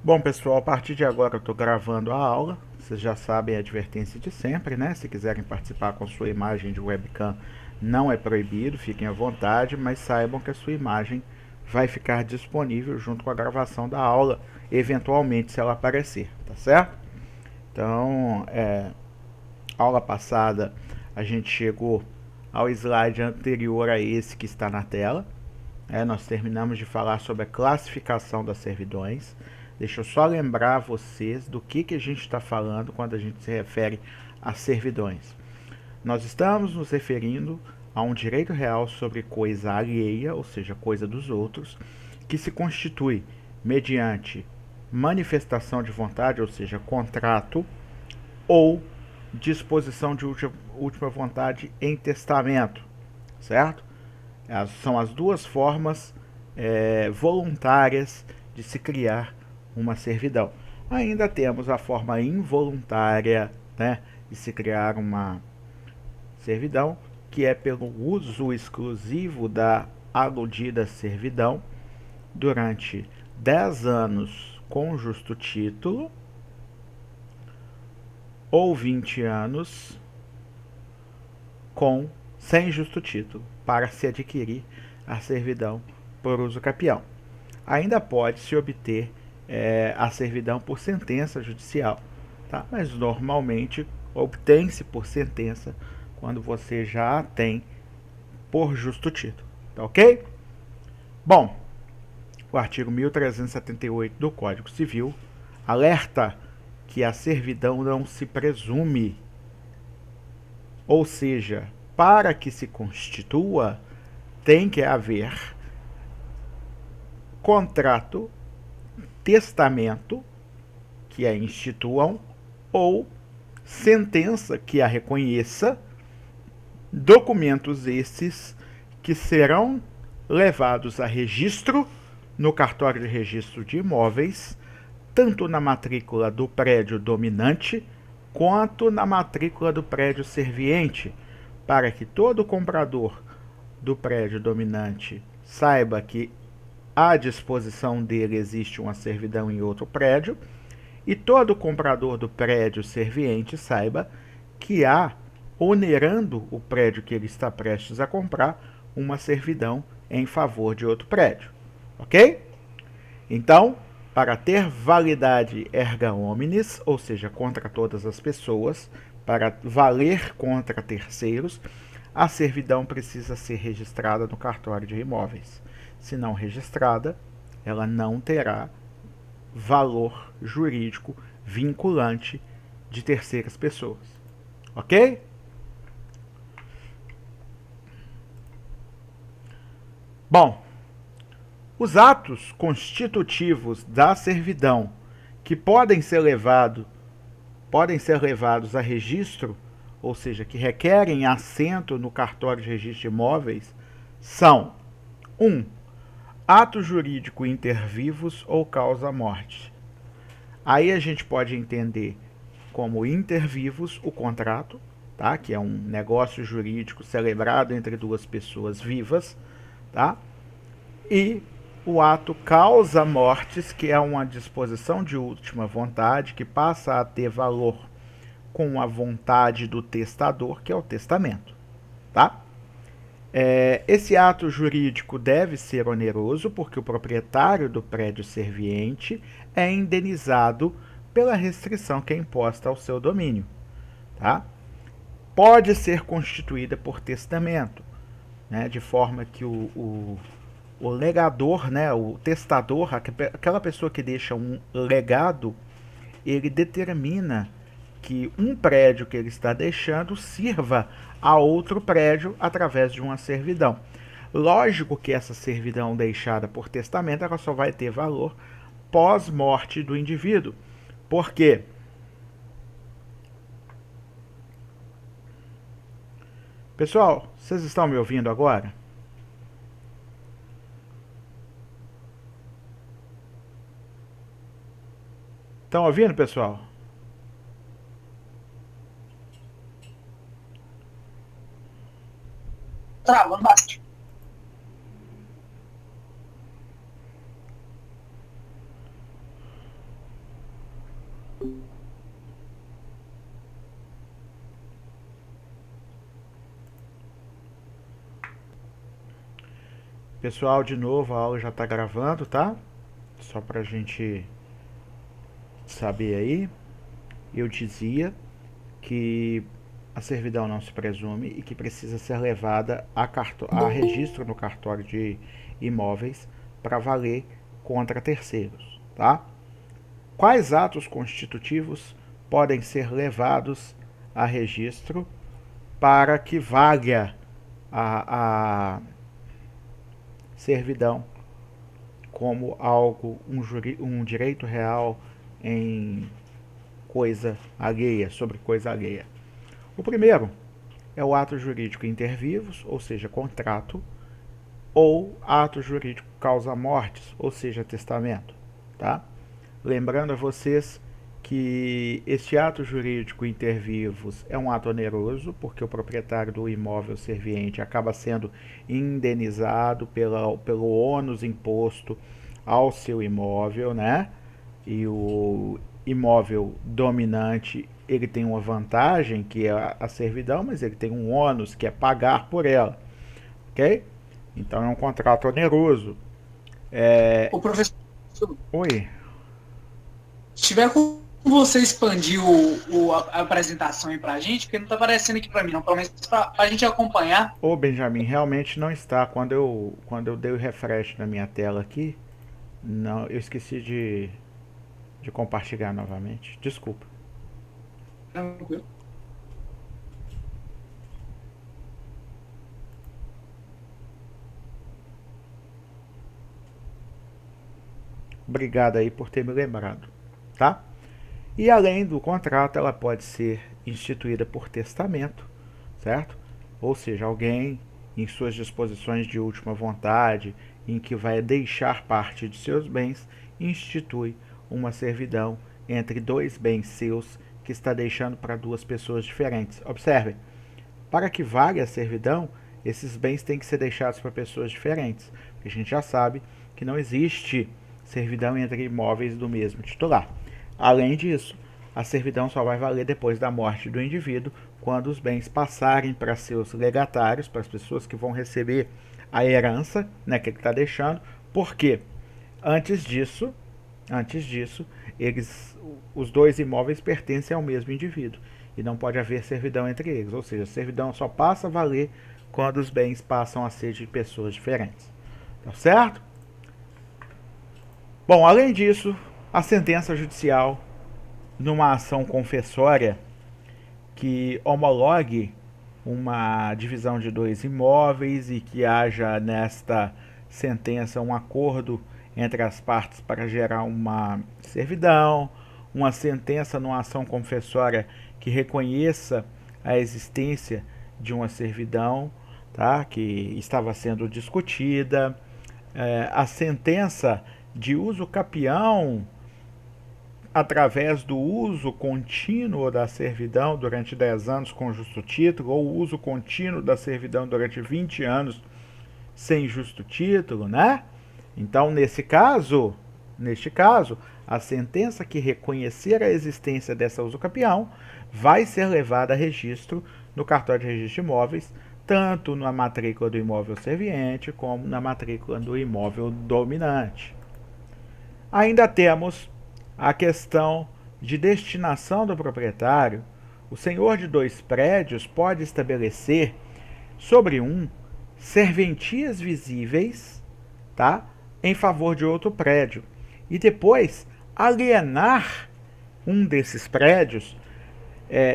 Bom, pessoal, a partir de agora eu estou gravando a aula. Vocês já sabem a advertência de sempre, né? Se quiserem participar com sua imagem de webcam, não é proibido, fiquem à vontade, mas saibam que a sua imagem vai ficar disponível junto com a gravação da aula, eventualmente se ela aparecer, tá certo? Então, aula passada a gente chegou ao slide anterior a esse que está na tela. Nós terminamos de falar sobre a classificação das servidões. Deixa eu só lembrar vocês do que a gente está falando quando a gente se refere a servidões. Nós estamos nos referindo a um direito real sobre coisa alheia, ou seja, coisa dos outros, que se constitui mediante manifestação de vontade, ou seja, contrato, ou disposição de última vontade em testamento, certo? São as duas formas voluntárias de se criar uma servidão. Ainda temos a forma involuntária, né, de se criar uma servidão, que é pelo uso exclusivo da aludida servidão durante 10 anos com justo título ou 20 anos sem justo título, para se adquirir a servidão por uso capião. Ainda pode-se obter a servidão por sentença judicial, tá? Mas normalmente obtém-se por sentença quando você já a tem por justo título, tá ok? Bom, o artigo 1378 do Código Civil alerta que a servidão não se presume, ou seja, para que se constitua, tem que haver contrato, testamento que a instituam ou sentença que a reconheça, documentos esses que serão levados a registro no cartório de registro de imóveis, tanto na matrícula do prédio dominante quanto na matrícula do prédio serviente, para que todo comprador do prédio dominante saiba que à disposição dele existe uma servidão em outro prédio, e todo comprador do prédio serviente saiba que há, onerando o prédio que ele está prestes a comprar, uma servidão em favor de outro prédio. Ok? Então, para ter validade erga omnes, ou seja, contra todas as pessoas, para valer contra terceiros, a servidão precisa ser registrada no cartório de imóveis. Se não registrada, ela não terá valor jurídico vinculante de terceiras pessoas. Ok? Bom, os atos constitutivos da servidão que podem ser levados a registro, ou seja, que requerem assento no cartório de registro de imóveis, são 1. Ato jurídico inter vivos ou causa-morte. Aí a gente pode entender como inter vivos o contrato, tá? Que é um negócio jurídico celebrado entre duas pessoas vivas, tá? E o ato causa-mortes, que é uma disposição de última vontade que passa a ter valor com a vontade do testador, que é o testamento, tá? Esse ato jurídico deve ser oneroso porque o proprietário do prédio serviente é indenizado pela restrição que é imposta ao seu domínio, tá? Pode ser constituída por testamento, né, de forma que o legador, né, o testador, aquela pessoa que deixa um legado, ele determina que um prédio que ele está deixando sirva a outro prédio através de uma servidão. Lógico que essa servidão deixada por testamento ela só vai ter valor pós-morte do indivíduo. Por quê? Pessoal, vocês estão me ouvindo agora? Estão ouvindo, pessoal? Travando bastante. Pessoal, de novo, a aula já está gravando, tá? Só para a gente saber aí. Eu dizia que a servidão não se presume e que precisa ser levada a registro no cartório de imóveis para valer contra terceiros, tá? Quais atos constitutivos podem ser levados a registro para que valha a servidão como algo, um direito real em coisa alheia, sobre coisa alheia? O primeiro é o ato jurídico inter vivos, ou seja, contrato, ou ato jurídico causa mortis, ou seja, testamento, tá? Lembrando a vocês que este ato jurídico inter vivos é um ato oneroso, porque o proprietário do imóvel serviente acaba sendo indenizado pelo ônus imposto ao seu imóvel, né? E o imóvel dominante, ele tem uma vantagem, que é a servidão, mas ele tem um ônus, que é pagar por ela, ok? Então é um contrato oneroso. O professor, Oi. se tiver como você expandir a apresentação aí pra gente, porque não tá aparecendo aqui pra mim, não, pelo menos pra gente acompanhar. Ô, Benjamin, realmente não está. Quando eu dei o refresh na minha tela aqui, não, eu esqueci de compartilhar novamente. Desculpa. Tranquilo. Obrigado aí por ter me lembrado, tá? E além do contrato, ela pode ser instituída por testamento, certo? Ou seja, alguém em suas disposições de última vontade, em que vai deixar parte de seus bens, institui uma servidão entre dois bens seus que está deixando para duas pessoas diferentes. Observem, para que valha a servidão, esses bens têm que ser deixados para pessoas diferentes. A gente já sabe que não existe servidão entre imóveis do mesmo titular. Além disso, a servidão só vai valer depois da morte do indivíduo, quando os bens passarem para seus legatários, para as pessoas que vão receber a herança, né, que ele está deixando. Porque antes disso, os dois imóveis pertencem ao mesmo indivíduo e não pode haver servidão entre eles. Ou seja, a servidão só passa a valer quando os bens passam a ser de pessoas diferentes. Tá certo? Bom, além disso, a sentença judicial numa ação confessória que homologue uma divisão de dois imóveis e que haja nesta sentença um acordo entre as partes para gerar uma servidão, uma sentença numa ação confessória que reconheça a existência de uma servidão, tá, que estava sendo discutida, a sentença de uso capião através do uso contínuo da servidão durante 10 anos com justo título, ou uso contínuo da servidão durante 20 anos sem justo título, né? Então, neste caso, a sentença que reconhecer a existência dessa uso capião vai ser levada a registro no cartório de registro de imóveis, tanto na matrícula do imóvel serviente como na matrícula do imóvel dominante. Ainda temos a questão de destinação do proprietário. O senhor de dois prédios pode estabelecer sobre um serventias visíveis, tá, em favor de outro prédio, e depois alienar um desses prédios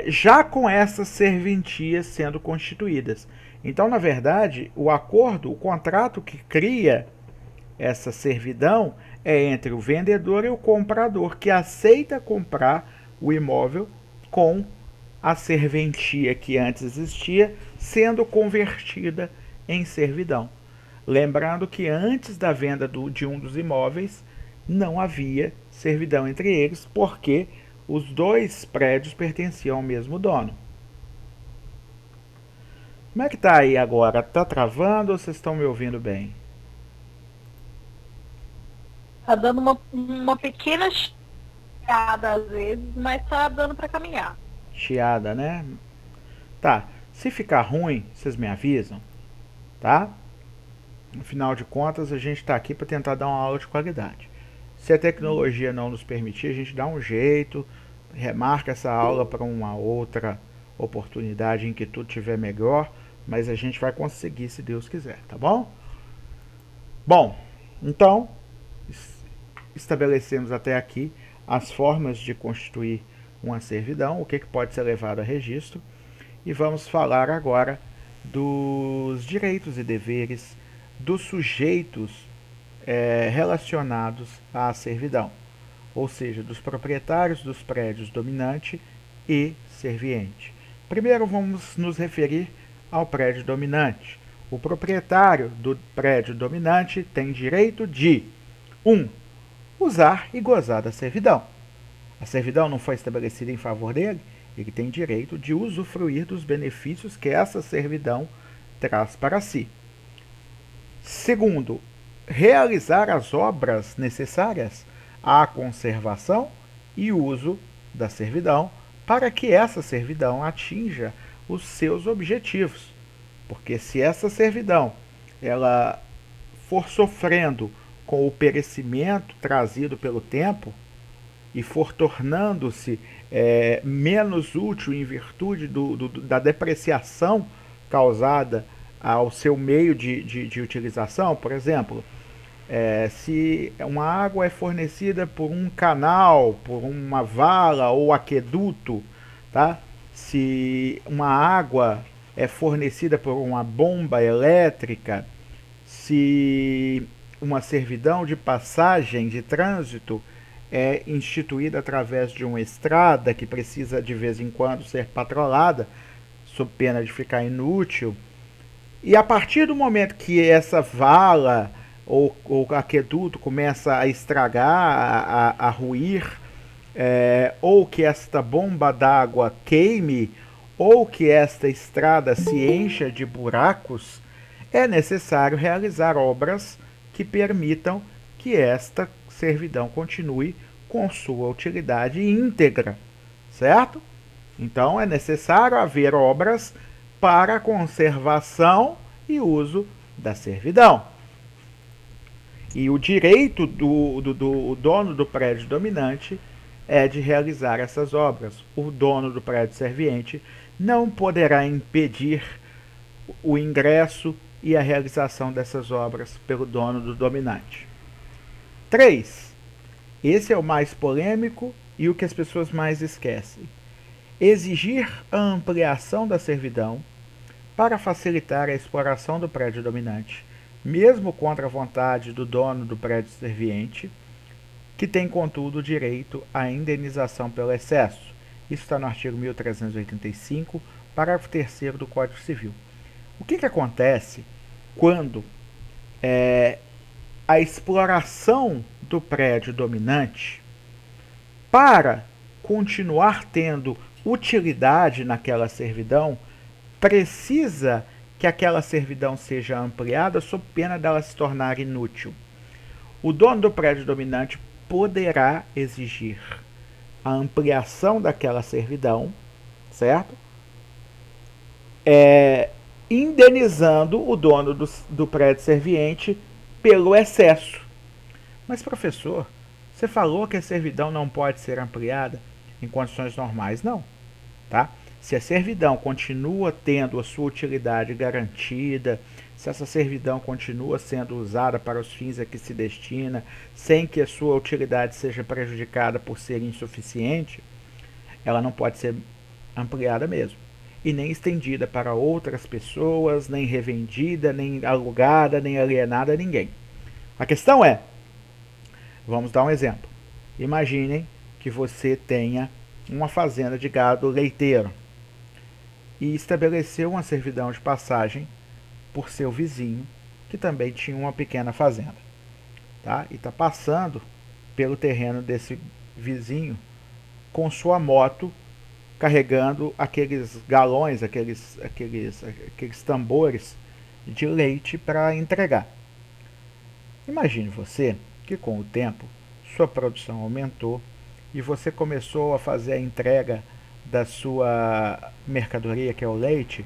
já com essas serventias sendo constituídas. Então, na verdade, o acordo, o contrato que cria essa servidão é entre o vendedor e o comprador, que aceita comprar o imóvel com a serventia que antes existia sendo convertida em servidão. Lembrando que antes da venda de um dos imóveis não havia servidão entre eles, porque os dois prédios pertenciam ao mesmo dono. Como é que tá aí agora? Tá travando ou vocês estão me ouvindo bem? Tá dando uma pequena chiada às vezes, mas tá dando para caminhar. Chiada, né? Tá. Se ficar ruim, vocês me avisam, tá? Afinal de contas, a gente está aqui para tentar dar uma aula de qualidade. Se a tecnologia não nos permitir, a gente dá um jeito, remarca essa aula para uma outra oportunidade em que tudo estiver melhor, mas a gente vai conseguir se Deus quiser, tá bom? Bom, então, estabelecemos até aqui as formas de constituir uma servidão, o que pode ser levado a registro, e vamos falar agora dos direitos e deveres dos sujeitos relacionados à servidão, ou seja, dos proprietários dos prédios dominante e serviente. Primeiro vamos nos referir ao prédio dominante. O proprietário do prédio dominante tem direito de 1. Usar e gozar da servidão. A servidão não foi estabelecida em favor dele, ele tem direito de usufruir dos benefícios que essa servidão traz para si. Segundo, realizar as obras necessárias à conservação e uso da servidão para que essa servidão atinja os seus objetivos. Porque se essa servidão ela for sofrendo com o perecimento trazido pelo tempo e for tornando-se menos útil em virtude da depreciação causada ao seu meio de utilização, por exemplo, se uma água é fornecida por um canal, por uma vala ou aqueduto, tá? Se uma água é fornecida por uma bomba elétrica, se uma servidão de passagem de trânsito é instituída através de uma estrada que precisa de vez em quando ser patrolada, sob pena de ficar inútil, e a partir do momento que essa vala ou aqueduto começa a estragar, a ruir, ou que esta bomba d'água queime, ou que esta estrada se encha de buracos, é necessário realizar obras que permitam que esta servidão continue com sua utilidade íntegra, certo? Então é necessário haver obras para a conservação e uso da servidão. E o direito do dono do prédio dominante é de realizar essas obras. O dono do prédio serviente não poderá impedir o ingresso e a realização dessas obras pelo dono do dominante. 3. Esse é o mais polêmico e o que as pessoas mais esquecem. Exigir a ampliação da servidão para facilitar a exploração do prédio dominante, mesmo contra a vontade do dono do prédio serviente, que tem, contudo, direito à indenização pelo excesso. Isso está no artigo 1385, parágrafo 3º do Código Civil. O que acontece quando a exploração do prédio dominante, para continuar tendo utilidade naquela servidão, precisa que aquela servidão seja ampliada sob pena dela se tornar inútil? O dono do prédio dominante poderá exigir a ampliação daquela servidão, certo? Indenizando o dono do prédio serviente pelo excesso. Mas, professor, você falou que a servidão não pode ser ampliada em condições normais. Não, tá? Se a servidão continua tendo a sua utilidade garantida, se essa servidão continua sendo usada para os fins a que se destina, sem que a sua utilidade seja prejudicada por ser insuficiente, ela não pode ser ampliada mesmo. E nem estendida para outras pessoas, nem revendida, nem alugada, nem alienada a ninguém. A questão é, vamos dar um exemplo. Imaginem que você tenha uma fazenda de gado leiteiro e estabeleceu uma servidão de passagem por seu vizinho, que também tinha uma pequena fazenda, tá? E está passando pelo terreno desse vizinho com sua moto, carregando aqueles galões, aqueles tambores de leite para entregar. Imagine você que com o tempo sua produção aumentou e você começou a fazer a entrega da sua mercadoria, que é o leite,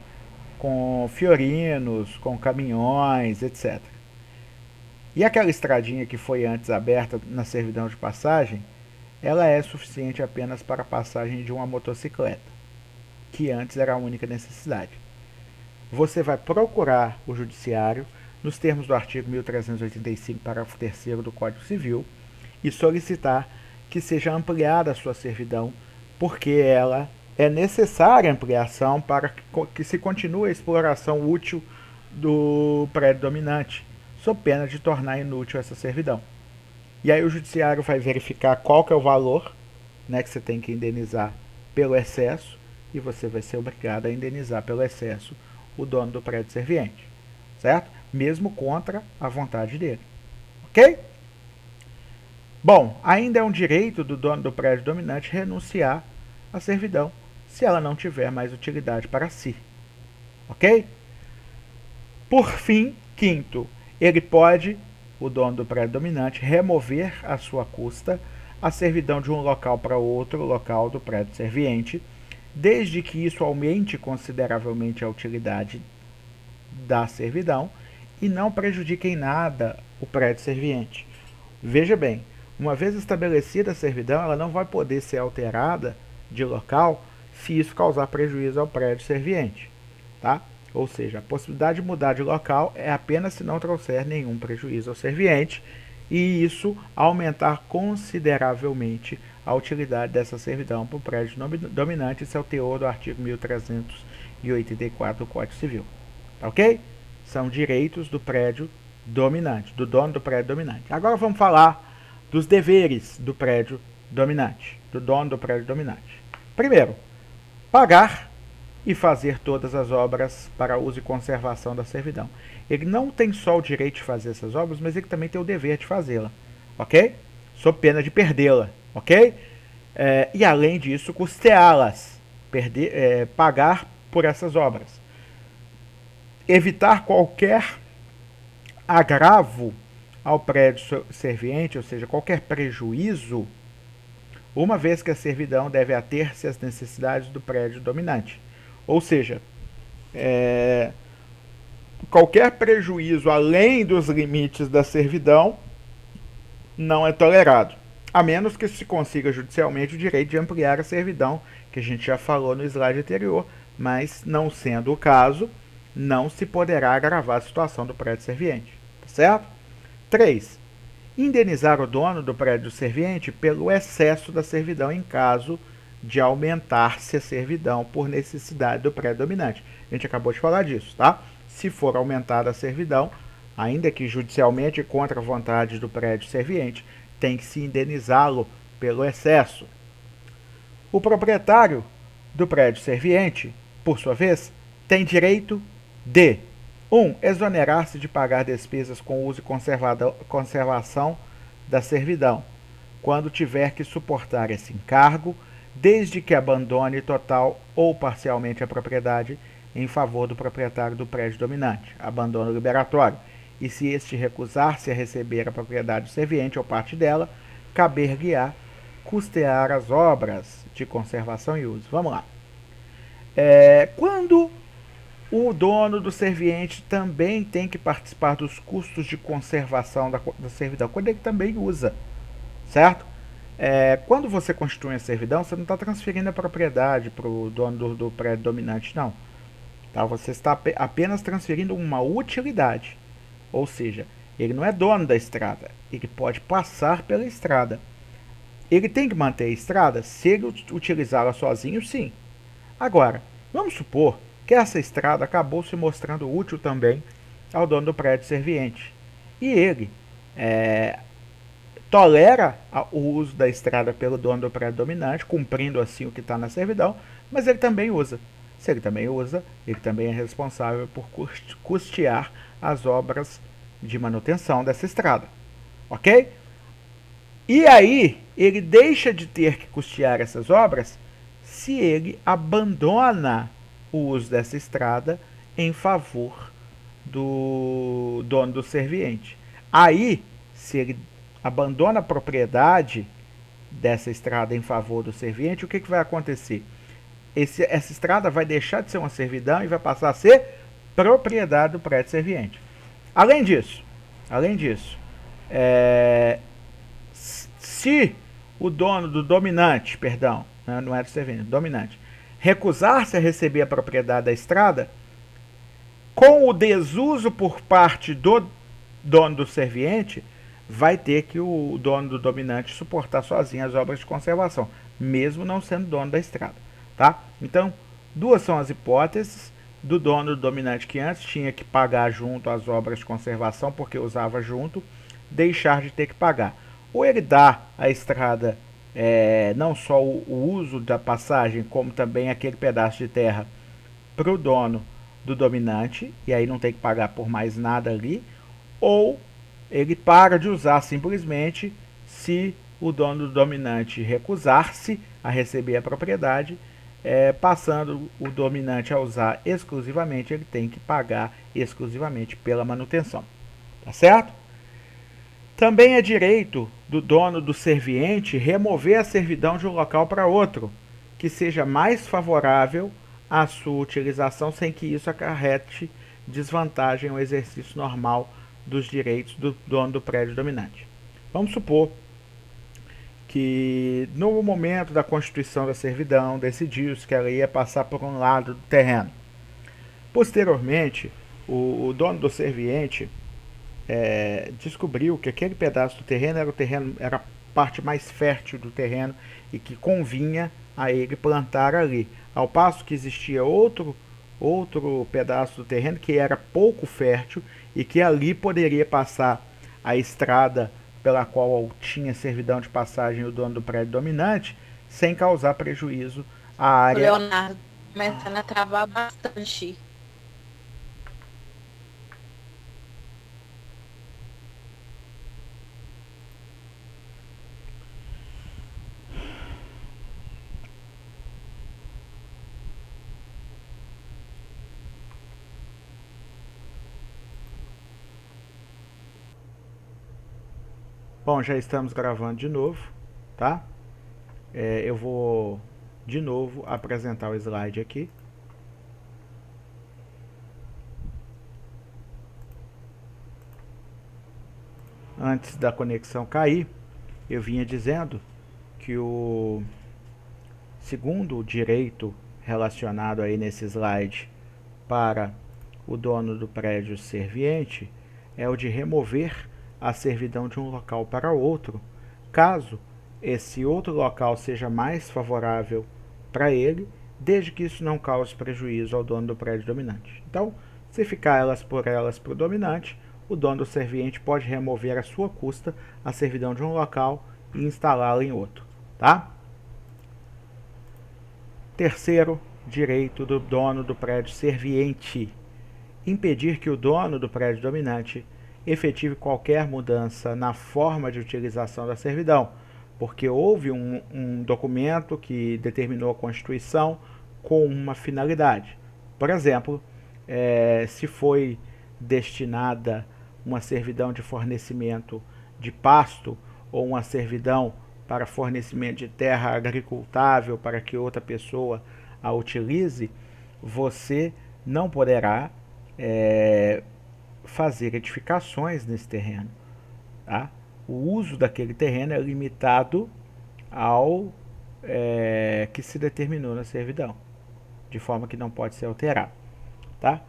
com fiorinos, com caminhões, etc. E aquela estradinha que foi antes aberta na servidão de passagem, ela é suficiente apenas para a passagem de uma motocicleta, que antes era a única necessidade. Você vai procurar o judiciário, nos termos do artigo 1385, parágrafo 3º do Código Civil, e solicitar que seja ampliada a sua servidão, porque ela é necessária ampliação para que se continue a exploração útil do prédio dominante, sob pena de tornar inútil essa servidão. E aí o judiciário vai verificar qual que é o valor, né, que você tem que indenizar pelo excesso, e você vai ser obrigado a indenizar pelo excesso o dono do prédio serviente, certo? Mesmo contra a vontade dele, ok? Bom, ainda é um direito do dono do prédio dominante renunciar à servidão se ela não tiver mais utilidade para si, ok? Por fim, quinto, ele pode, o dono do prédio dominante, remover à sua custa a servidão de um local para outro local do prédio serviente, desde que isso aumente consideravelmente a utilidade da servidão e não prejudique em nada o prédio serviente. Veja bem, uma vez estabelecida a servidão, ela não vai poder ser alterada de local se isso causar prejuízo ao prédio serviente, tá? Ou seja, a possibilidade de mudar de local é apenas se não trouxer nenhum prejuízo ao serviente e isso aumentar consideravelmente a utilidade dessa servidão para o prédio dominante. Esse é o teor do artigo 1384 do Código Civil. Tá ok? São direitos do prédio dominante, do dono do prédio dominante. Agora vamos falar dos deveres do prédio dominante, do dono do prédio dominante. Primeiro, pagar e fazer todas as obras para uso e conservação da servidão. Ele não tem só o direito de fazer essas obras, mas ele também tem o dever de fazê-la, ok? Sob pena de perdê-la, ok? E além disso, custeá-las, pagar por essas obras. Evitar qualquer agravo ao prédio serviente, ou seja, qualquer prejuízo, uma vez que a servidão deve ater-se às necessidades do prédio dominante. Ou seja, qualquer prejuízo além dos limites da servidão não é tolerado, a menos que se consiga judicialmente o direito de ampliar a servidão, que a gente já falou no slide anterior, mas não sendo o caso, não se poderá agravar a situação do prédio serviente, tá certo? 3. Indenizar o dono do prédio serviente pelo excesso da servidão em caso de aumentar-se a servidão por necessidade do prédio dominante. A gente acabou de falar disso, tá? Se for aumentada a servidão, ainda que judicialmente contra a vontade do prédio serviente, tem que se indenizá-lo pelo excesso. O proprietário do prédio serviente, por sua vez, tem direito de 1. Exonerar-se de pagar despesas com uso e conservação da servidão, quando tiver que suportar esse encargo, desde que abandone total ou parcialmente a propriedade em favor do proprietário do prédio dominante, abandono liberatório, e se este recusar-se a receber a propriedade serviente ou parte dela, caber-lhe-á custear as obras de conservação e uso. Vamos lá. Quando o dono do serviente também tem que participar dos custos de conservação da servidão, quando ele também usa, certo? Quando você constitui a servidão, você não está transferindo a propriedade para o dono do prédio dominante, não. Tá? Você está apenas transferindo uma utilidade. Ou seja, ele não é dono da estrada. Ele pode passar pela estrada. Ele tem que manter a estrada? Se ele utilizá-la sozinho, sim. Agora, vamos supor que essa estrada acabou se mostrando útil também ao dono do prédio serviente. E ele tolera o uso da estrada pelo dono do prédio dominante, cumprindo assim o que está na servidão, mas ele também usa. Se ele também usa, ele também é responsável por custear as obras de manutenção dessa estrada. Ok? E aí, ele deixa de ter que custear essas obras se ele abandona o uso dessa estrada em favor do dono do serviente. Aí, se ele abandona a propriedade dessa estrada em favor do serviente, o que vai acontecer? Essa estrada vai deixar de ser uma servidão e vai passar a ser propriedade do prédio serviente. Além disso, Se o dono do dominante, perdão, não era o servente, dominante, recusar-se a receber a propriedade da estrada, com o desuso por parte do dono do serviente, vai ter que o dono do dominante suportar sozinho as obras de conservação, mesmo não sendo dono da estrada, tá? Então, duas são as hipóteses do dono do dominante que antes tinha que pagar junto as obras de conservação, porque usava junto, deixar de ter que pagar. Ou ele dá a estrada, não só o uso da passagem, como também aquele pedaço de terra para o dono do dominante, e aí não tem que pagar por mais nada ali, ou ele para de usar simplesmente se o dono do dominante recusar-se a receber a propriedade, passando o dominante a usar exclusivamente, ele tem que pagar exclusivamente pela manutenção. Tá certo? Também é direito do dono do serviente remover a servidão de um local para outro, que seja mais favorável à sua utilização, sem que isso acarrete desvantagem ao exercício normal dos direitos do dono do prédio dominante. Vamos supor que no momento da constituição da servidão decidiu-se que ela ia passar por um lado do terreno. Posteriormente, o dono do serviente descobriu que aquele pedaço do terreno era a parte mais fértil do terreno e que convinha a ele plantar ali, ao passo que existia outro pedaço do terreno que era pouco fértil e que ali poderia passar a estrada pela qual tinha servidão de passagem o dono do prédio dominante, sem causar prejuízo à área. O Leonardo começando a travar bastante. Bom, já estamos gravando de novo, tá? Eu vou de novo apresentar o slide aqui. Antes da conexão cair, eu vinha dizendo que o segundo direito relacionado aí nesse slide para o dono do prédio serviente é o de remover a servidão de um local para outro, caso esse outro local seja mais favorável para ele, desde que isso não cause prejuízo ao dono do prédio dominante. Então, se ficar elas por elas para o dominante, o dono do serviente pode remover à sua custa a servidão de um local e instalá-la em outro, tá? Terceiro direito do dono do prédio serviente: impedir que o dono do prédio dominante efetive qualquer mudança na forma de utilização da servidão, porque houve um documento que determinou a constituição com uma finalidade. Por exemplo, se foi destinada uma servidão de fornecimento de pasto ou uma servidão para fornecimento de terra agricultável para que outra pessoa a utilize, você não poderá fazer edificações nesse terreno, tá? O uso daquele terreno é limitado ao que se determinou na servidão, de forma que não pode ser alterado, tá?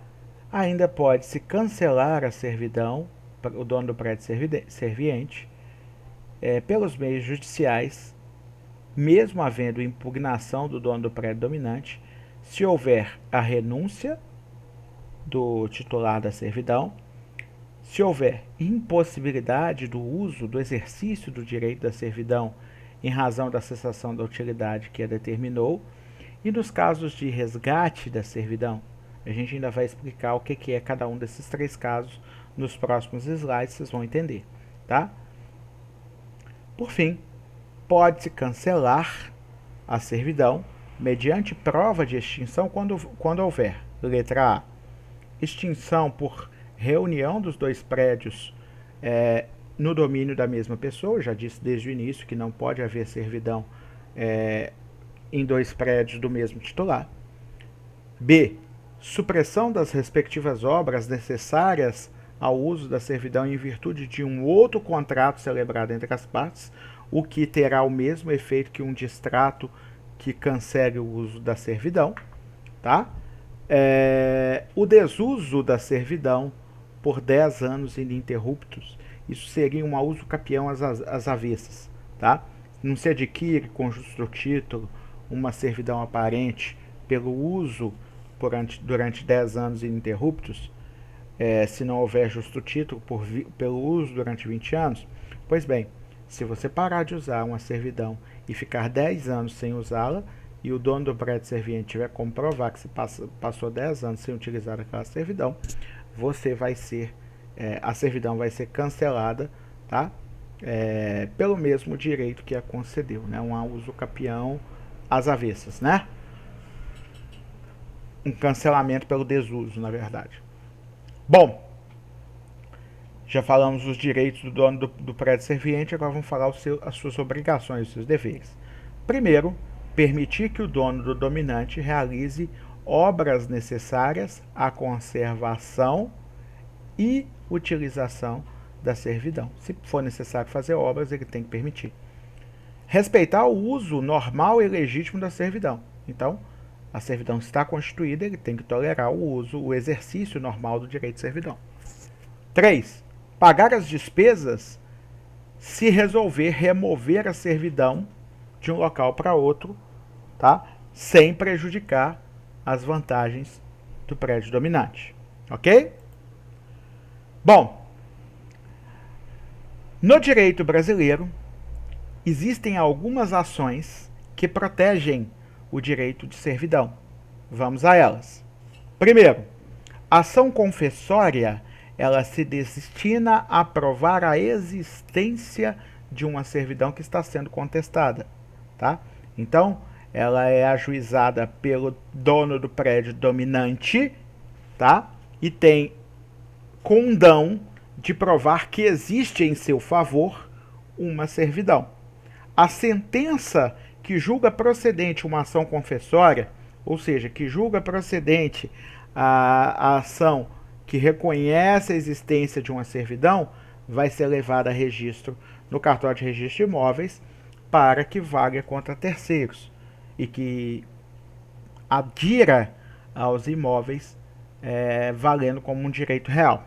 Ainda pode-se cancelar a servidão, o dono do prédio serviente, pelos meios judiciais, mesmo havendo impugnação do dono do prédio dominante, se houver a renúncia do titular da servidão, se houver impossibilidade do uso, do exercício do direito da servidão em razão da cessação da utilidade que a determinou, e nos casos de resgate da servidão. A gente ainda vai explicar o que é cada um desses três casos nos próximos slides, vocês vão entender, tá? Por fim, pode-se cancelar a servidão mediante prova de extinção quando houver, letra A, extinção por reunião dos dois prédios no domínio da mesma pessoa. Eu já disse desde o início que não pode haver servidão em dois prédios do mesmo titular. B, supressão das respectivas obras necessárias ao uso da servidão em virtude de um outro contrato celebrado entre as partes, o que terá o mesmo efeito que um distrato que cancele o uso da servidão, tá? O desuso da servidão por 10 anos ininterruptos, isso seria um uso capião às avessas, tá? Não se adquire com justo título uma servidão aparente pelo uso durante 10 anos ininterruptos, se não houver justo título pelo uso durante 20 anos. Pois bem, se você parar de usar uma servidão e ficar 10 anos sem usá-la, e o dono do prédio serviente tiver como provar que você passou 10 anos sem utilizar aquela servidão, a servidão vai ser cancelada, tá? Pelo mesmo direito que a concedeu, né? Um uso capião às avessas, né? Um cancelamento pelo desuso, na verdade. Bom, já falamos dos direitos do dono do prédio serviente, agora vamos falar as suas obrigações, os seus deveres. Primeiro, permitir que o dono do dominante realize obras necessárias à conservação e utilização da servidão. Se for necessário fazer obras, ele tem que permitir. Respeitar o uso normal e legítimo da servidão. Então, a servidão está constituída, ele tem que tolerar o exercício normal do direito de servidão. 3. Pagar as despesas se resolver remover a servidão de um local para outro, tá? Sem prejudicar as vantagens do prédio dominante. Ok? Bom, no direito brasileiro, existem algumas ações que protegem o direito de servidão. Vamos a elas. Primeiro, a ação confessória, ela se destina a provar a existência de uma servidão que está sendo contestada, tá? Então, ela é ajuizada pelo dono do prédio dominante, tá? E tem condão de provar que existe em seu favor uma servidão. A sentença que julga procedente uma ação confessória, ou seja, que julga procedente a ação que reconhece a existência de uma servidão, vai ser levada a registro no cartório de registro de imóveis para que valha contra terceiros e que adira aos imóveis valendo como um direito real.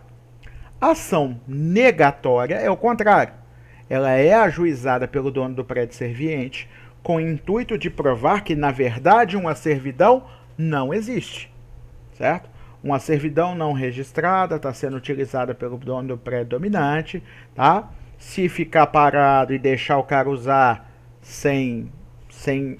A ação negatória é o contrário. Ela é ajuizada pelo dono do prédio serviente com o intuito de provar que, na verdade, uma servidão não existe, certo? Uma servidão não registrada está sendo utilizada pelo dono do prédio dominante, tá? Se ficar parado e deixar o cara usar sem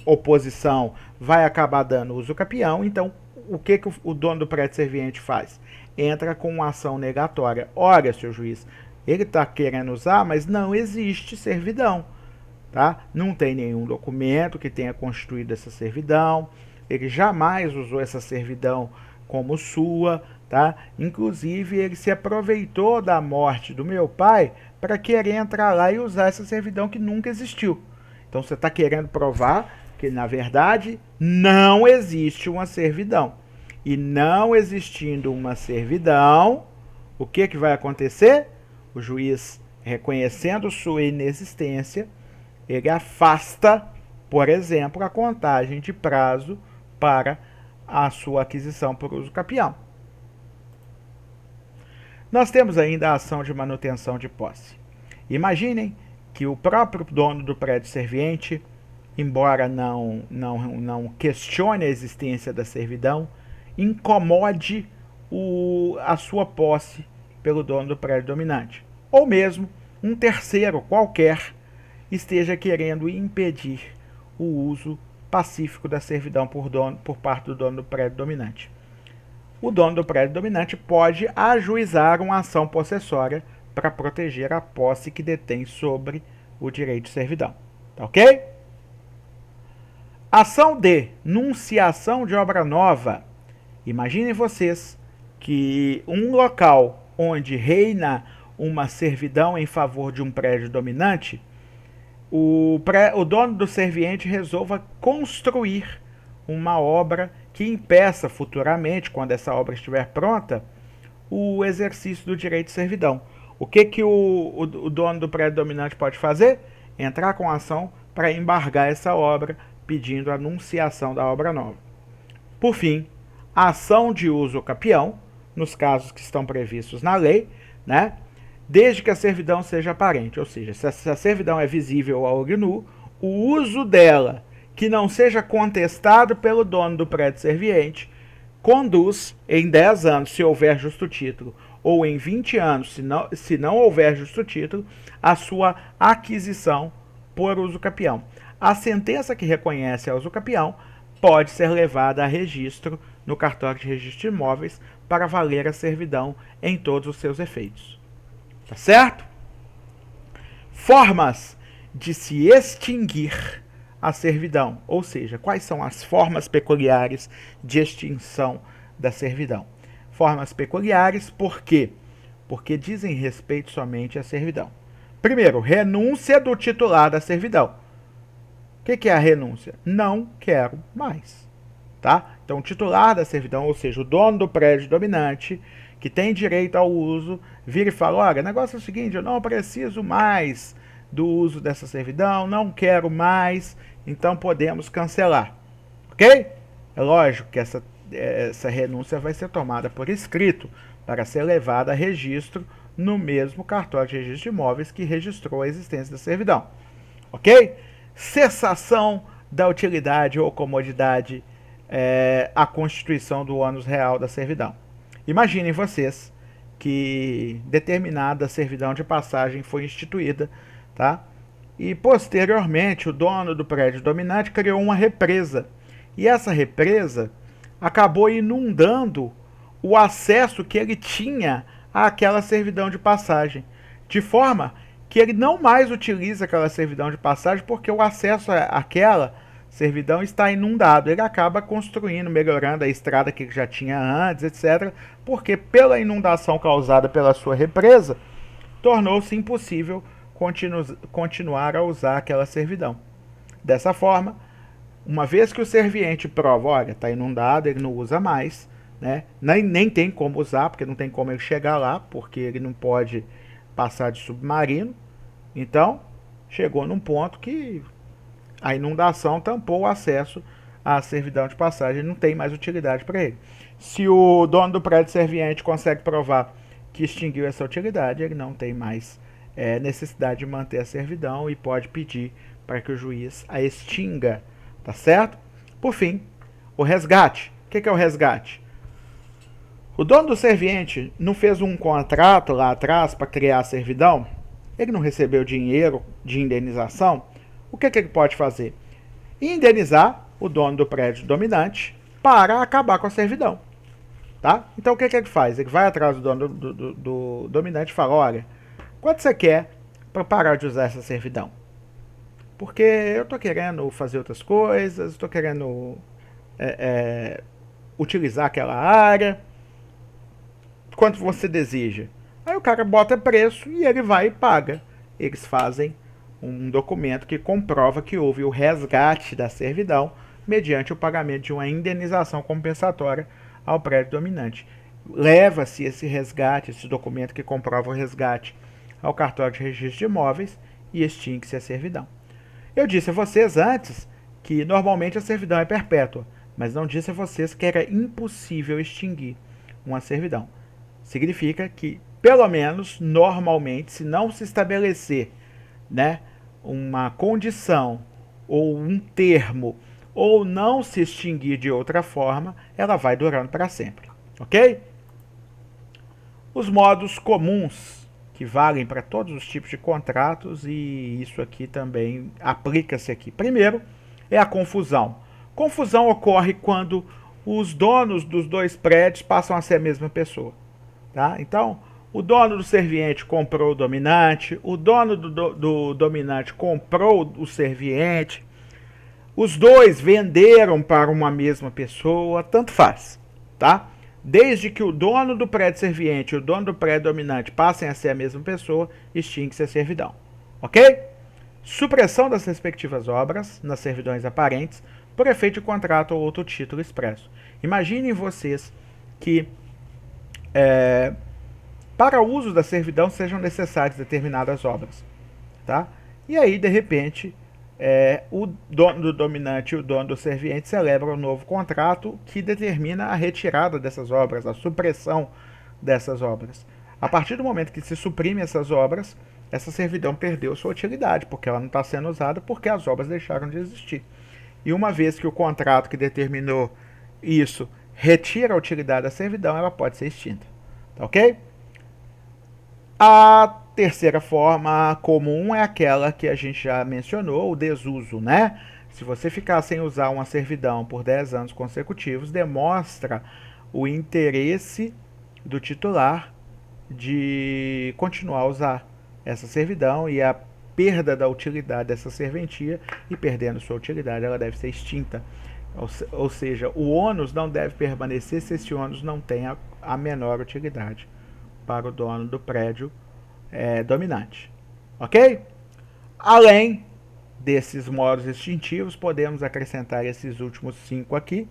oposição, vai acabar dando uso capião. Então, o que o dono do prédio serviente faz? Entra com uma ação negatória. Olha, seu juiz, ele está querendo usar, mas não existe servidão, tá? Não tem nenhum documento que tenha constituído essa servidão. Ele jamais usou essa servidão como sua, tá? Inclusive, ele se aproveitou da morte do meu pai para querer entrar lá e usar essa servidão que nunca existiu. Então, você está querendo provar que, na verdade, não existe uma servidão. E não existindo uma servidão, o que vai acontecer? O juiz, reconhecendo sua inexistência, ele afasta, por exemplo, a contagem de prazo para a sua aquisição por uso capião. Nós temos ainda a ação de manutenção de posse. Imaginem que o próprio dono do prédio serviente, embora não questione a existência da servidão, incomode a sua posse pelo dono do prédio dominante. Ou mesmo um terceiro qualquer esteja querendo impedir o uso pacífico da servidão por parte do dono do prédio dominante. O dono do prédio dominante pode ajuizar uma ação possessória para proteger a posse que detém sobre o direito de servidão. Tá ok? Ação de nunciação de obra nova. Imaginem vocês que um local onde reina uma servidão em favor de um prédio dominante, o dono do serviente resolva construir uma obra que impeça futuramente, quando essa obra estiver pronta, o exercício do direito de servidão. O que o dono do prédio dominante pode fazer? Entrar com ação para embargar essa obra, pedindo a anunciação da obra nova. Por fim, a ação de uso capião, nos casos que estão previstos na lei, né? Desde que a servidão seja aparente, ou seja, se a servidão é visível ao olho nu, o uso dela, que não seja contestado pelo dono do prédio serviente, conduz, em 10 anos, se houver justo título, ou em 20 anos, se não houver justo título, a sua aquisição por uso capião. A sentença que reconhece a uso capião pode ser levada a registro no cartório de registro de imóveis para valer a servidão em todos os seus efeitos. Tá certo? Formas de se extinguir a servidão, ou seja, quais são as formas peculiares de extinção da servidão. Formas peculiares, por quê? Porque dizem respeito somente à servidão. Primeiro, renúncia do titular da servidão. O que é a renúncia? Não quero mais. Tá? Então, o titular da servidão, ou seja, o dono do prédio dominante, que tem direito ao uso, vira e fala, olha, o negócio é o seguinte, eu não preciso mais do uso dessa servidão, não quero mais, então podemos cancelar. Ok? É lógico que essa renúncia vai ser tomada por escrito para ser levada a registro no mesmo cartório de registro de imóveis que registrou a existência da servidão. Ok? Cessação da utilidade ou comodidade, a constituição do ônus real da servidão. Imaginem vocês que determinada servidão de passagem foi instituída, tá? E posteriormente o dono do prédio dominante criou uma represa. E essa represa acabou inundando o acesso que ele tinha àquela servidão de passagem, de forma que ele não mais utiliza aquela servidão de passagem porque o acesso àquela servidão está inundado. Ele acaba construindo, melhorando a estrada que ele já tinha antes, etc. Porque pela inundação causada pela sua represa, tornou-se impossível continuar a usar aquela servidão. Dessa forma, uma vez que o serviente prova, olha, está inundado, ele não usa mais, né? Nem tem como usar, porque não tem como ele chegar lá, porque ele não pode passar de submarino. Então, chegou num ponto que a inundação tampou o acesso à servidão de passagem, não tem mais utilidade para ele. Se o dono do prédio serviente consegue provar que extinguiu essa utilidade, ele não tem mais necessidade de manter a servidão e pode pedir para que o juiz a extinga, tá certo? Por fim, o resgate. O que é o resgate? O dono do serviente não fez um contrato lá atrás para criar a servidão? Ele não recebeu dinheiro de indenização? O que ele pode fazer? Indenizar o dono do prédio dominante para acabar com a servidão. Tá? Então o que ele faz? Ele vai atrás do dono do dominante e fala, olha, quanto você quer para parar de usar essa servidão? Porque eu estou querendo fazer outras coisas, estou querendo utilizar aquela área. Quanto você deseja? Aí o cara bota preço e ele vai e paga. Eles fazem um documento que comprova que houve o resgate da servidão mediante o pagamento de uma indenização compensatória ao prédio dominante. Leva-se esse resgate, esse documento que comprova o resgate, ao cartório de registro de imóveis e extingue-se a servidão. Eu disse a vocês antes que normalmente a servidão é perpétua, mas não disse a vocês que era impossível extinguir uma servidão. Significa que, pelo menos, normalmente, se não se estabelecer, né, uma condição ou um termo, ou não se extinguir de outra forma, ela vai durando para sempre. Ok? Os modos comuns que valem para todos os tipos de contratos, e isso aqui também aplica-se aqui. Primeiro é a confusão. Confusão ocorre quando os donos dos dois prédios passam a ser a mesma pessoa. Tá? Então, o dono do serviente comprou o dominante, o dono do dominante comprou o serviente, os dois venderam para uma mesma pessoa, tanto faz, tá? Desde que o dono do prédio serviente e o dono do prédio dominante passem a ser a mesma pessoa, extingue-se a servidão, ok? Supressão das respectivas obras nas servidões aparentes por efeito de contrato ou outro título expresso. Imaginem vocês que para o uso da servidão sejam necessárias determinadas obras. Tá? E aí, de repente, o dono do dominante e o dono do serviente celebram um novo contrato que determina a retirada dessas obras, a supressão dessas obras. A partir do momento que se suprime essas obras, essa servidão perdeu sua utilidade, porque ela não está sendo usada porque as obras deixaram de existir. E uma vez que o contrato que determinou isso retira a utilidade da servidão, ela pode ser extinta. Tá ok? A terceira forma comum é aquela que a gente já mencionou, o desuso, né? Se você ficar sem usar uma servidão por 10 anos consecutivos, demonstra o interesse do titular de continuar a usar essa servidão e a perda da utilidade dessa serventia, e perdendo sua utilidade, ela deve ser extinta. Ou seja, o ônus não deve permanecer se esse ônus não tem a menor utilidade para o dono do prédio dominante. Ok? Além desses modos extintivos, podemos acrescentar esses últimos 5 aqui.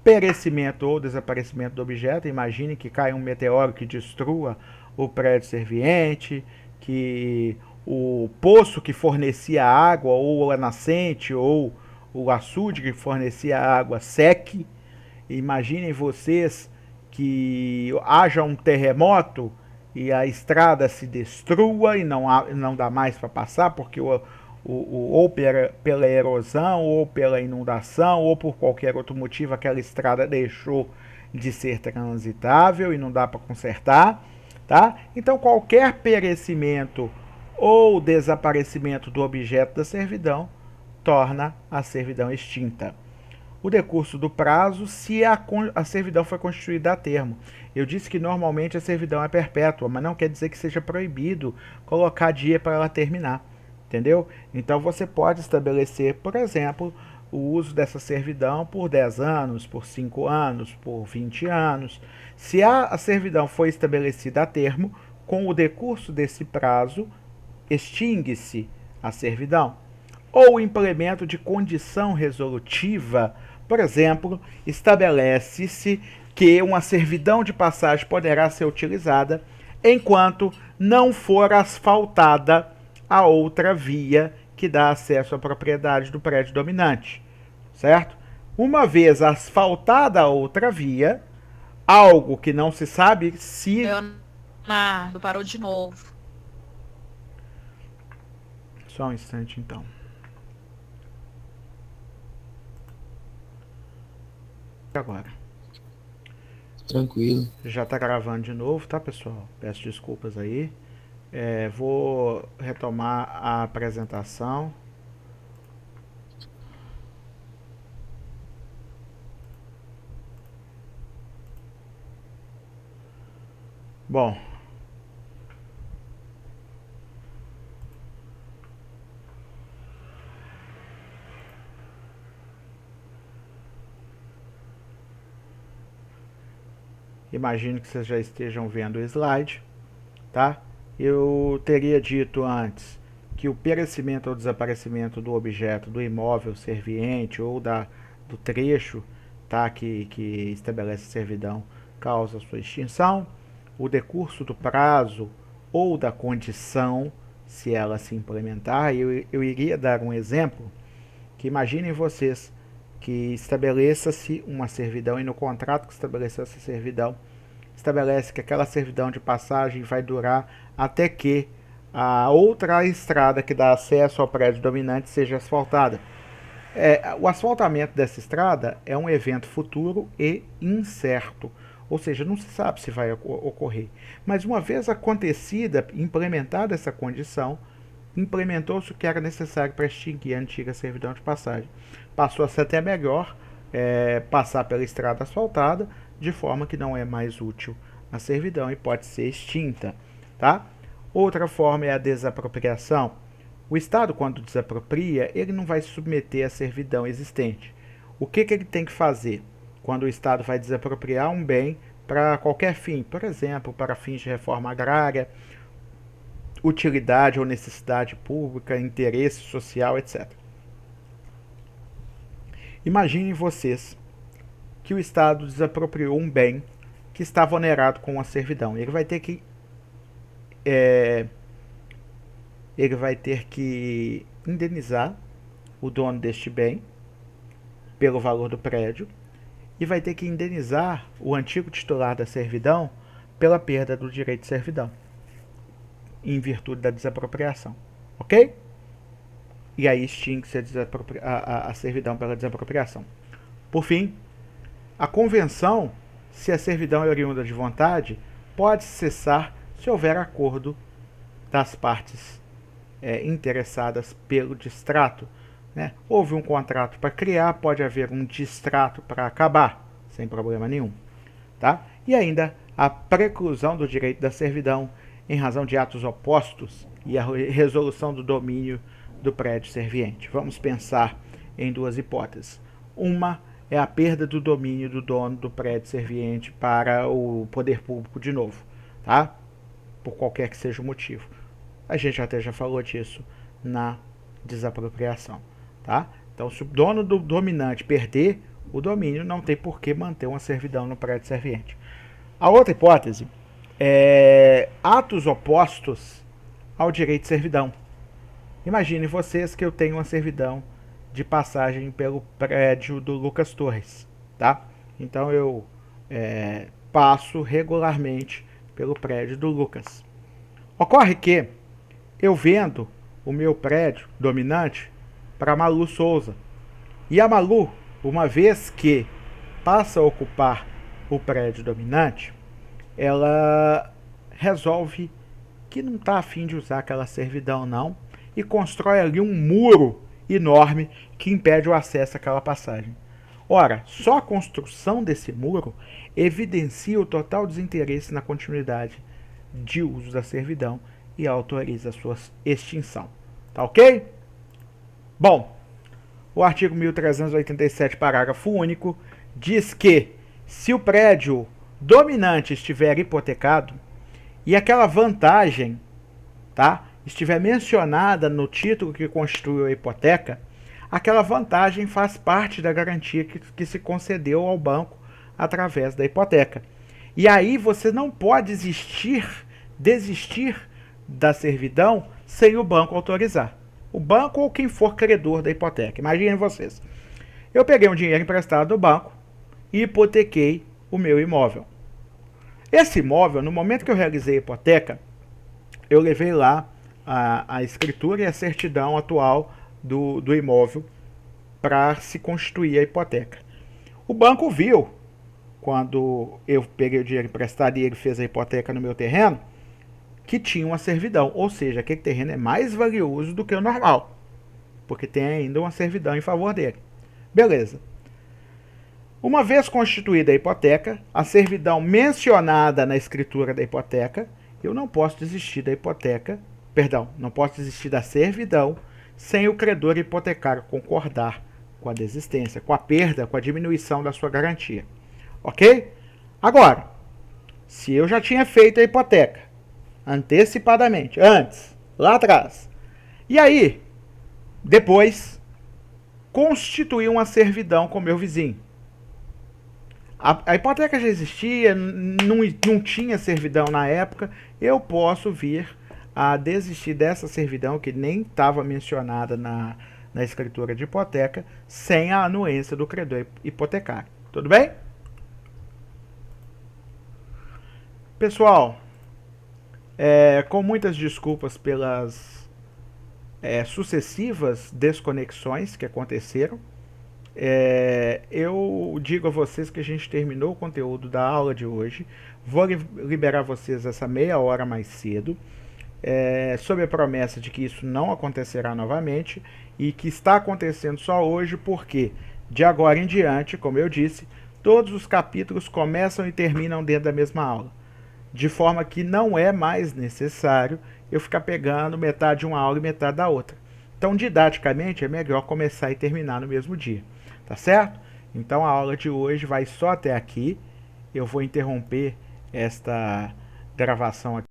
Perecimento ou desaparecimento do objeto. Imagine que cai um meteoro que destrua o prédio serviente, que o poço que fornecia água, ou a nascente, ou o açude que fornecia água seque. Imaginem vocês que haja um terremoto e a estrada se destrua e não dá mais para passar, porque ou pela erosão, ou pela inundação, ou por qualquer outro motivo, aquela estrada deixou de ser transitável e não dá para consertar. Tá? Então, qualquer perecimento ou desaparecimento do objeto da servidão torna a servidão extinta. O decurso do prazo, se a servidão foi constituída a termo. Eu disse que normalmente a servidão é perpétua, mas não quer dizer que seja proibido colocar dia para ela terminar. Entendeu? Então você pode estabelecer, por exemplo, o uso dessa servidão por 10 anos, por 5 anos, por 20 anos. Se a servidão foi estabelecida a termo, com o decurso desse prazo, extingue-se a servidão. Ou o implemento de condição resolutiva, por exemplo, estabelece-se que uma servidão de passagem poderá ser utilizada enquanto não for asfaltada a outra via que dá acesso à propriedade do prédio dominante, certo? Uma vez asfaltada a outra via, algo que não se sabe se... Leonardo, parou de novo. Só um instante, então. Agora. Tranquilo. Já tá gravando de novo, tá, pessoal? Peço desculpas aí. Vou retomar a apresentação. Bom, imagino que vocês já estejam vendo o slide, tá? Eu teria dito antes que o perecimento ou desaparecimento do objeto, do imóvel serviente ou do trecho, tá, que estabelece a servidão, causa sua extinção. O decurso do prazo ou da condição, se ela se implementar. Eu iria dar um exemplo, que imaginem vocês que estabeleça-se uma servidão e no contrato que estabeleceu essa servidão, estabelece que aquela servidão de passagem vai durar até que a outra estrada que dá acesso ao prédio dominante seja asfaltada. O asfaltamento dessa estrada é um evento futuro e incerto, ou seja, não se sabe se vai ocorrer. Mas uma vez acontecida, implementada essa condição, implementou-se o que era necessário para extinguir a antiga servidão de passagem. Passou a ser até melhor passar pela estrada asfaltada, de forma que não é mais útil a servidão e pode ser extinta. Tá? Outra forma é a desapropriação. O Estado, quando desapropria, ele não vai se submeter à servidão existente. O que ele tem que fazer quando o Estado vai desapropriar um bem para qualquer fim? Por exemplo, para fins de reforma agrária, utilidade ou necessidade pública, interesse social, etc. Imaginem vocês que o Estado desapropriou um bem que estava onerado com a servidão. Ele vai ter que ele vai ter que indenizar o dono deste bem pelo valor do prédio e vai ter que indenizar o antigo titular da servidão pela perda do direito de servidão, em virtude da desapropriação. Ok? E aí extingue-se a servidão pela desapropriação. Por fim, a convenção, se a servidão é oriunda de vontade, pode cessar se houver acordo das partes interessadas pelo distrato. Né? Houve um contrato para criar, pode haver um distrato para acabar, sem problema nenhum. Tá? E ainda a preclusão do direito da servidão em razão de atos opostos e a resolução do domínio do prédio serviente. Vamos pensar em duas hipóteses. Uma é a perda do domínio do dono do prédio serviente para o poder público de novo, tá? Por qualquer que seja o motivo. A gente até já falou disso na desapropriação, tá? Então, se o dono do dominante perder o domínio, não tem por que manter uma servidão no prédio serviente. A outra hipótese é atos opostos ao direito de servidão. Imagine vocês que eu tenho uma servidão de passagem pelo prédio do Lucas Torres, tá? Então eu passo regularmente pelo prédio do Lucas. Ocorre que eu vendo o meu prédio dominante para a Malu Souza. E a Malu, uma vez que passa a ocupar o prédio dominante, ela resolve que não está a fim de usar aquela servidão não, e constrói ali um muro enorme que impede o acesso àquela passagem. Ora, só a construção desse muro evidencia o total desinteresse na continuidade de uso da servidão e autoriza a sua extinção. Tá ok? Bom, o artigo 1387, parágrafo único, diz que se o prédio dominante estiver hipotecado e aquela vantagem, tá, estiver mencionada no título que constitui a hipoteca, aquela vantagem faz parte da garantia que se concedeu ao banco através da hipoteca. E aí você não pode desistir da servidão sem o banco autorizar. O banco ou quem for credor da hipoteca. Imaginem vocês. Eu peguei um dinheiro emprestado do banco e hipotequei o meu imóvel. Esse imóvel, no momento que eu realizei a hipoteca, eu levei lá a escritura e a certidão atual do imóvel para se constituir a hipoteca. O banco viu, quando eu peguei o dinheiro emprestado e ele fez a hipoteca no meu terreno, que tinha uma servidão, ou seja, aquele terreno é mais valioso do que o normal, porque tem ainda uma servidão em favor dele. Beleza. Uma vez constituída a hipoteca, a servidão mencionada na escritura da hipoteca, eu não posso desistir da hipoteca, não posso desistir da servidão sem o credor hipotecário concordar com a desistência, com a perda, com a diminuição da sua garantia. Ok? Agora, se eu já tinha feito a hipoteca antecipadamente, antes, lá atrás, e aí, depois, constituí uma servidão com meu vizinho. A hipoteca já existia, não tinha servidão na época, eu posso vir a desistir dessa servidão que nem estava mencionada na escritura de hipoteca, sem a anuência do credor hipotecário. Tudo bem? Pessoal, com muitas desculpas pelas sucessivas desconexões que aconteceram, eu digo a vocês que a gente terminou o conteúdo da aula de hoje. Vou liberar vocês essa meia hora mais cedo, sob a promessa de que isso não acontecerá novamente e que está acontecendo só hoje porque, de agora em diante, como eu disse, todos os capítulos começam e terminam dentro da mesma aula, de forma que não é mais necessário eu ficar pegando metade de uma aula e metade da outra. Então, didaticamente, é melhor começar e terminar no mesmo dia, tá certo? Então, a aula de hoje vai só até aqui. Eu vou interromper esta gravação aqui.